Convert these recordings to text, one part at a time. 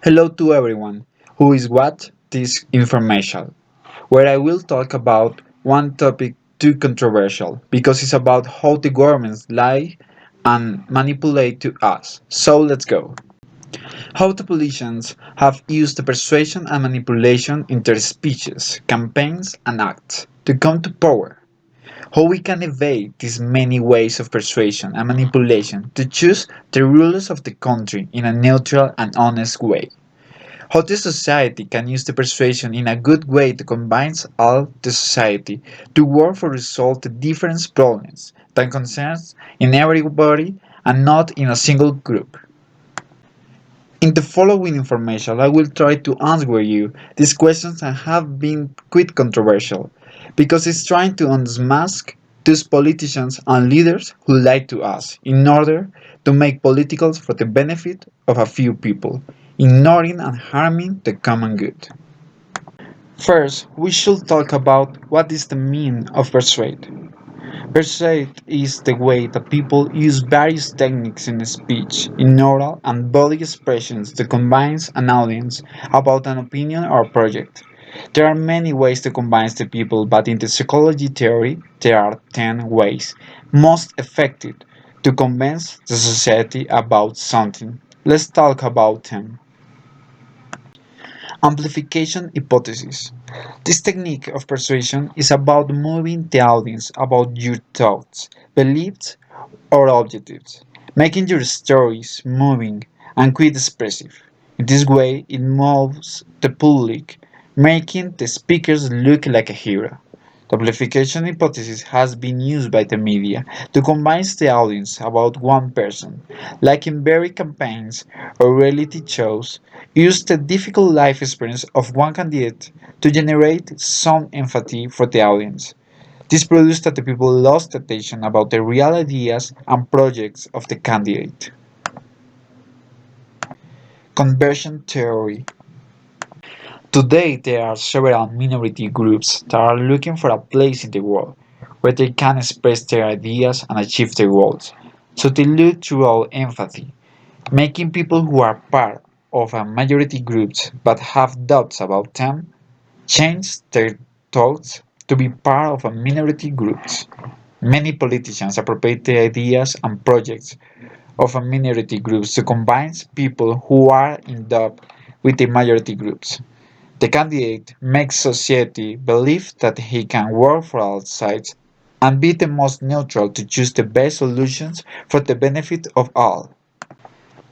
Hello to everyone who is watch this information, where I will talk about one topic too controversial because it's about how the governments lie and manipulate to us. So let's go. How the politicians have used the persuasion and manipulation in their speeches, campaigns, and acts to come to power. How we can evade these many ways of persuasion and manipulation to choose the rulers of the country in a neutral and honest way. How the society can use the persuasion in a good way to combine all the society to work for resolve the different problems that concerns in everybody and not in a single group. In the following information, I will try to answer you these questions that have been quite controversial because it's trying to unmask those politicians and leaders who lie to us in order to make politicals for the benefit of a few people, ignoring and harming the common good. First, we should talk about what is the meaning of persuade. Persuade is the way that people use various techniques in speech, in oral and body expressions to convince an audience about an opinion or project. There are many ways to convince the people, but in the psychology theory, there are 10 ways most effective to convince the society about something. Let's talk about them. Amplification hypothesis. This technique of persuasion is about moving the audience about your thoughts, beliefs, or objectives, making your stories moving and quite expressive. In this way, it moves the public, making the speakers look like a hero. The amplification hypothesis has been used by the media to convince the audience about one person, like in very campaigns or reality shows, use the difficult life experience of one candidate to generate some empathy for the audience. This produced that the people lost attention about the real ideas and projects of the candidate. Conversion theory. Today, there are several minority groups that are looking for a place in the world where they can express their ideas and achieve their goals. So they look throughout empathy, making people who are part of a majority groups but have doubts about them change their thoughts to be part of a minority groups. Many politicians appropriate the ideas and projects of a minority groups to combine people who are in doubt with the majority groups. The candidate makes society believe that he can work for all sides and be the most neutral to choose the best solutions for the benefit of all.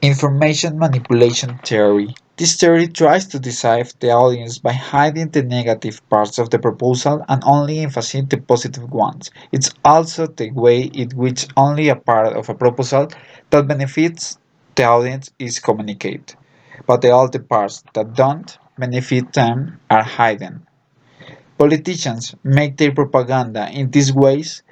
Information manipulation theory. This theory tries to deceive the audience by hiding the negative parts of the proposal and only emphasizing the positive ones. It's also the way in which only a part of a proposal that benefits the audience is communicated, but all the parts that don't benefit them are hidden. Politicians make their propaganda in these ways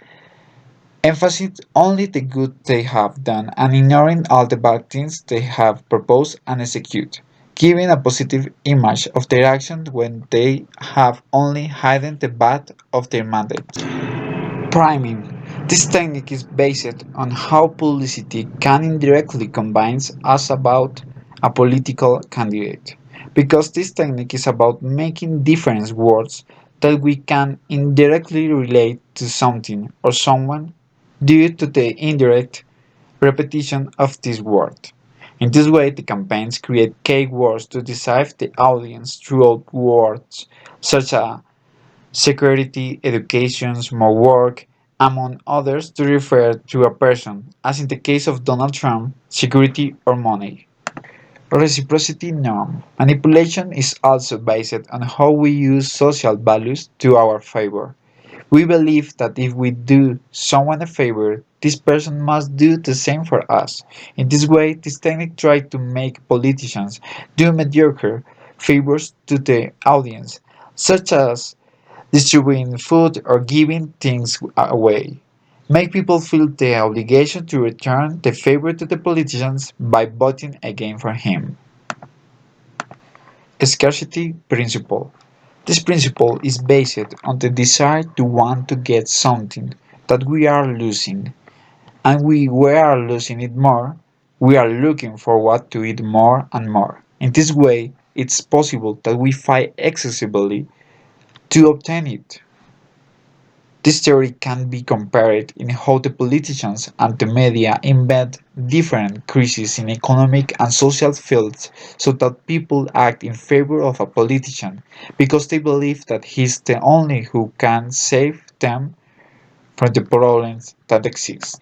emphasizing only the good they have done and ignoring all the bad things they have proposed and executed, giving a positive image of their actions when they have only hidden the bad of their mandate. Priming. This technique is based on how publicity can indirectly convince us about a political candidate. Because this technique is about making different words that we can indirectly relate to something or someone due to the indirect repetition of this word. In this way, the campaigns create key words to deceive the audience through words such as security, education, more work, among others to refer to a person, as in the case of Donald Trump, security or money. Reciprocity norm. Manipulation is also based on how we use social values to our favor. We believe that if we do someone a favor, this person must do the same for us. In this way, this technique tries to make politicians do mediocre favors to the audience, such as distributing food or giving things away. Make people feel the obligation to return the favor to the politicians by voting again for him. Scarcity principle. This principle is based on the desire to want to get something that we are losing, and we are losing it more, we are looking forward to it more and more. In this way, it's possible that we fight excessively to obtain it. This theory can be compared in how the politicians and the media invent different crises in economic and social fields so that people act in favor of a politician because they believe that he's the only who can save them from the problems that exist.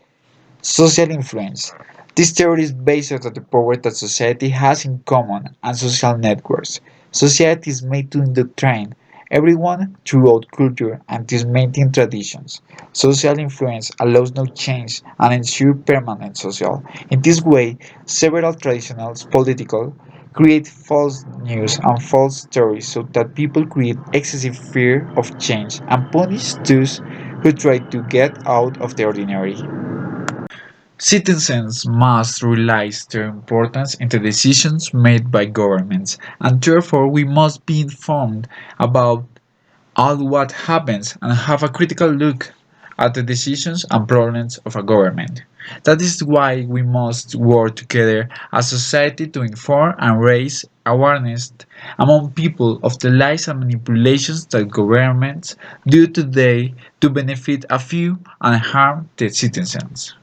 Social influence. This theory is based on the power that society has in common and social networks. Society is made to indoctrinate everyone throughout culture and to maintain traditions. Social influence allows no change and ensures permanent social. In this way, several traditional political create false news and false stories so that people create excessive fear of change and punish those who try to get out of the ordinary. Citizens must realize their importance in the decisions made by governments, and therefore we must be informed about all what happens and have a critical look at the decisions and problems of a government. That is why we must work together as a society to inform and raise awareness among people of the lies and manipulations that governments do today to benefit a few and harm the citizens.